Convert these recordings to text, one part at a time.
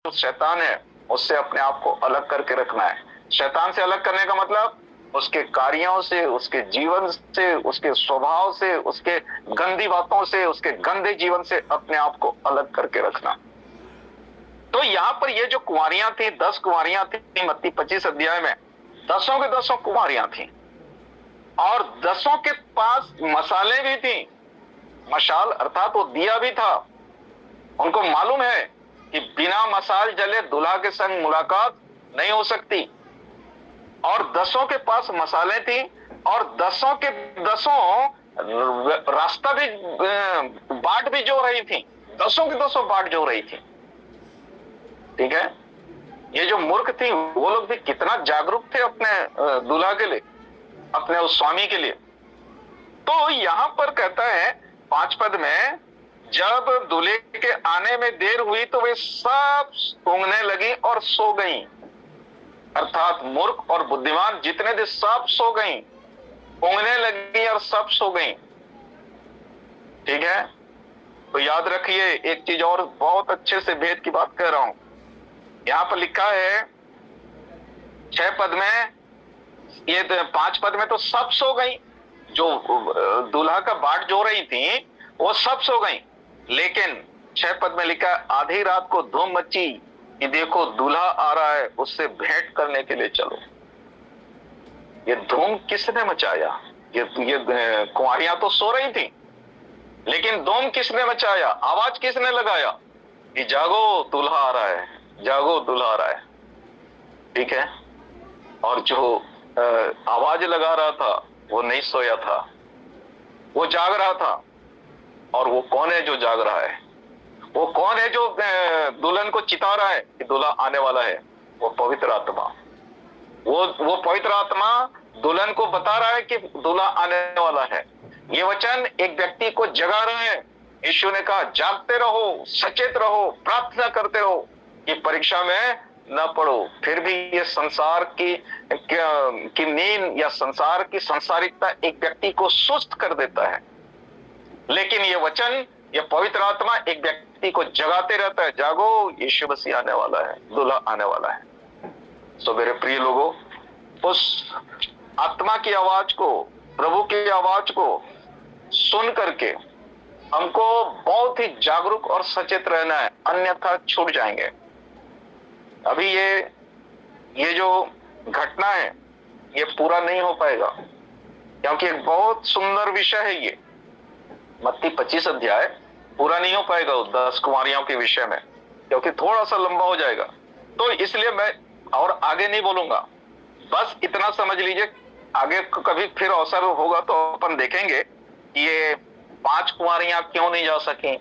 जो शैतान है उससे अपने आप को अलग करके रखना है। शैतान से अलग करने का मतलब उसके कार्यों से, उसके जीवन से, उसके स्वभाव से, उसके गंदी बातों से, उसके गंदे जीवन से अपने आप को अलग करके रखना। तो यहां पर ये जो कुंवारियां थी, 10 कुंवारियां थी मत्ती 25 अध्याय में, 10 के 10 कुंवारियां थी और 10 के पास मसाले भी थी। मशाल अर्थात वो दिया भी था। उनको मालूम है कि बिना मसाल जले दूल्हा के संग मुलाकात नहीं हो सकती। और 10 के पास मसाले थी और 10 के 10 रास्ता भी बाट भी जो रही थी, 10 के 10 बाट जो रही थी। ठीक है, ये जो मूर्ख थी वो लोग भी कितना जागरूक थे अपने दूल्हा के लिए, अपने उस स्वामी के लिए। तो यहां पर कहता है 5 पद में, जब दूल्हे के आने में देर हुई तो वे सब सूंघने लगी और सो गईं। अर्थात मूर्ख और बुद्धिमान जितने थे सब सो गईं, सूंघने लगी और सब सो गईं। ठीक है, तो याद रखिए एक चीज और, बहुत अच्छे से भेद की बात कह रहा हूं। यहां पर लिखा है 6 पद में, ये 5 पद में तो सब सो गई, जो दूल्हा का बाट जो रही थी वो सब सो गई। लेकिन 6 पद में लिखा है आधी रात को धूम मची कि देखो दूल्हा आ रहा है, उससे भेंट करने के लिए चलो। ये धूम किसने मचाया? ये कुंवारियां तो सो रही थी, लेकिन धूम किसने मचाया? आवाज किसने लगाया कि जागो दूल्हा आ रहा है, जागो दूल्हा आ रहा है। ठीक है, और जो आवाज लगा रहा था वो नहीं सोया था, वो जाग रहा था। और वो कौन है जो जाग रहा है? वो कौन है जो दुल्हन को चिता रहा है कि दूल्हा आने वाला है? वो पवित्र आत्मा। वो पवित्र आत्मा दुल्हन को बता रहा है कि दूल्हा आने वाला है। ये वचन एक व्यक्ति को जगा रहे हैं। यीशु ने कहा जागते रहो, सचेत रहो, प्रार्थना करते रहो कि परीक्षा में न पड़ो। फिर भी ये संसार की नींद या संसार की संसारिकता एक व्यक्ति को सुस्त कर देता है, लेकिन ये वचन, ये पवित्र आत्मा एक व्यक्ति को जगाते रहता है, जागो यीशु मसीह आने वाला है, दूल्हा आने वाला है। सो मेरे प्रिय लोगों, उस आत्मा की आवाज को, प्रभु की आवाज को सुन करके हमको बहुत ही जागरूक और सचेत रहना है, अन्यथा छूट जाएंगे। अभी ये जो घटना है ये पूरा नहीं हो पाएगा, क्योंकि एक बहुत सुंदर विषय है ये। मत्ती 25 अध्याय पूरा नहीं हो पाएगा उस 10 कुंवारियों के विषय में, क्योंकि थोड़ा सा लंबा हो जाएगा। तो इसलिए मैं और आगे नहीं बोलूंगा, बस इतना समझ लीजिए। आगे कभी फिर अवसर होगा तो अपन देखेंगे कि ये 5 कुंवारियां क्यों नहीं जा सकी,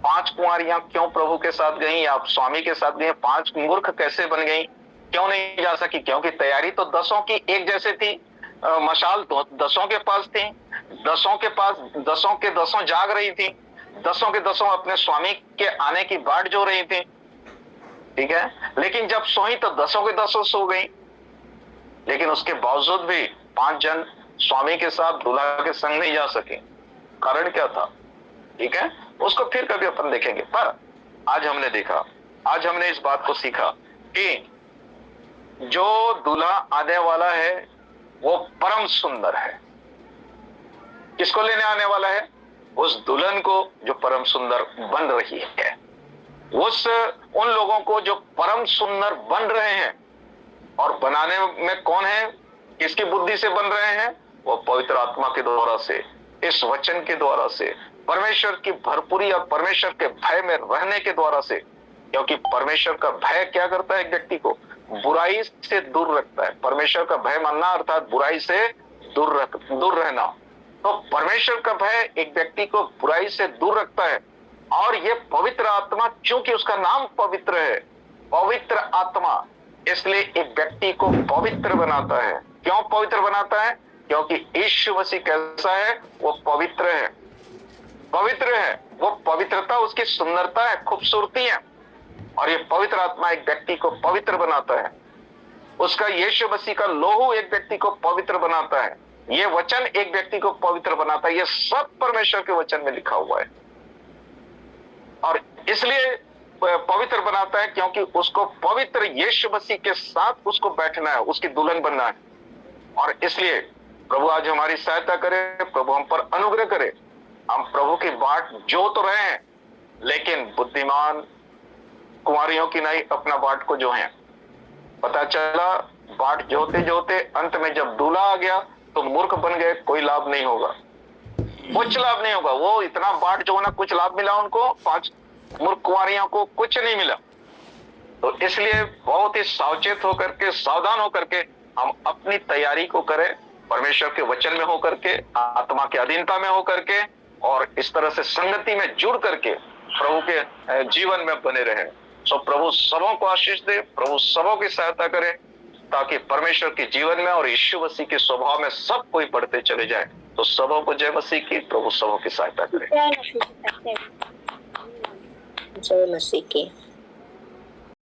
5 कुंवारियां क्यों प्रभु के साथ गई या स्वामी के साथ गई, 5 मूर्ख कैसे बन गई, क्यों नहीं जा सकी? क्योंकि तैयारी तो 10 की एक जैसे थी, मशाल तो 10 के पास थी, 10 के पास 10 के 10 जाग रही थी, 10 के 10 अपने स्वामी के आने की बाट जो रही थी। ठीक है, लेकिन जब सोई तो 10 के 10 सो गई। लेकिन उसके बावजूद भी 5 जन स्वामी के साथ दूल्हा के संग नहीं जा सके। कारण क्या था? ठीक है, उसको फिर कभी अपन देखेंगे। पर आज हमने देखा, आज हमने इस बात को सीखा कि जो दूल्हा आने वाला है वो परम सुंदर है। किसको लेने आने वाला है? उस दुल्हन को जो परम सुंदर बन रही है, उन लोगों को जो परम सुंदर बन रहे हैं। और बनाने में कौन है, किसकी बुद्धि से बन रहे हैं? वो पवित्र आत्मा के द्वारा से, इस वचन के द्वारा से, परमेश्वर की भरपूरी और परमेश्वर के भय में रहने के द्वारा से। क्योंकि परमेश्वर का भय क्या करता है? एक व्यक्ति को बुराई से दूर रखता है। परमेश्वर का भय मानना अर्थात बुराई से दूर रहना। तो परमेश्वर का भय एक व्यक्ति को बुराई से दूर रखता है। और ये पवित्र आत्मा, चूंकि उसका नाम पवित्र है, पवित्र आत्मा, इसलिए एक व्यक्ति को पवित्र बनाता है। क्यों पवित्र बनाता है? क्योंकि यीशु मसीह कैसा है? वो पवित्र है, पवित्र है। वो पवित्रता उसकी सुंदरता है, खूबसूरती है। और ये पवित्र आत्मा एक व्यक्ति को पवित्र बनाता है। उसका यीशु मसीह का लोहू एक व्यक्ति को पवित्र बनाता है। ये वचन एक व्यक्ति को पवित्र बनाता है। ये सब परमेश्वर के वचन में लिखा हुआ है। और इसलिए पवित्र बनाता है, क्योंकि उसको पवित्र यीशु मसीह के साथ उसको बैठना है, उसकी दुल्हन बनना है। और इसलिए प्रभु आज हमारी सहायता करे, प्रभु हम पर अनुग्रह करे। हम प्रभु की बाट जो तो रहे हैं, लेकिन बुद्धिमान कुंवारियों की नहीं अपना बाट को जो है। पता चला बाट जोते जोते अंत में जब दूल्हा आ गया तो मूर्ख बन गए, कोई लाभ नहीं होगा, कुछ लाभ नहीं होगा। वो इतना बाट जो ना, कुछ लाभ मिला उनको, 5 मूर्ख कुंवारियों को कुछ नहीं मिला। तो इसलिए बहुत ही सावचेत होकर के, सावधान होकर के हम अपनी तैयारी को करें, परमेश्वर के वचन में होकर के, आत्मा की अधीनता में होकर के, और इस तरह से संगति में जुड़ करके प्रभु के जीवन में बने रहे। सो प्रभु सबों को आशीष दे, प्रभु सबों की सहायता करे, ताकि परमेश्वर के जीवन में और यीशु मसीह के स्वभाव में सब कोई बढ़ते चले जाए। तो सबों को जय मसीह की, प्रभु सबों की सहायता करे। जय मसीह की।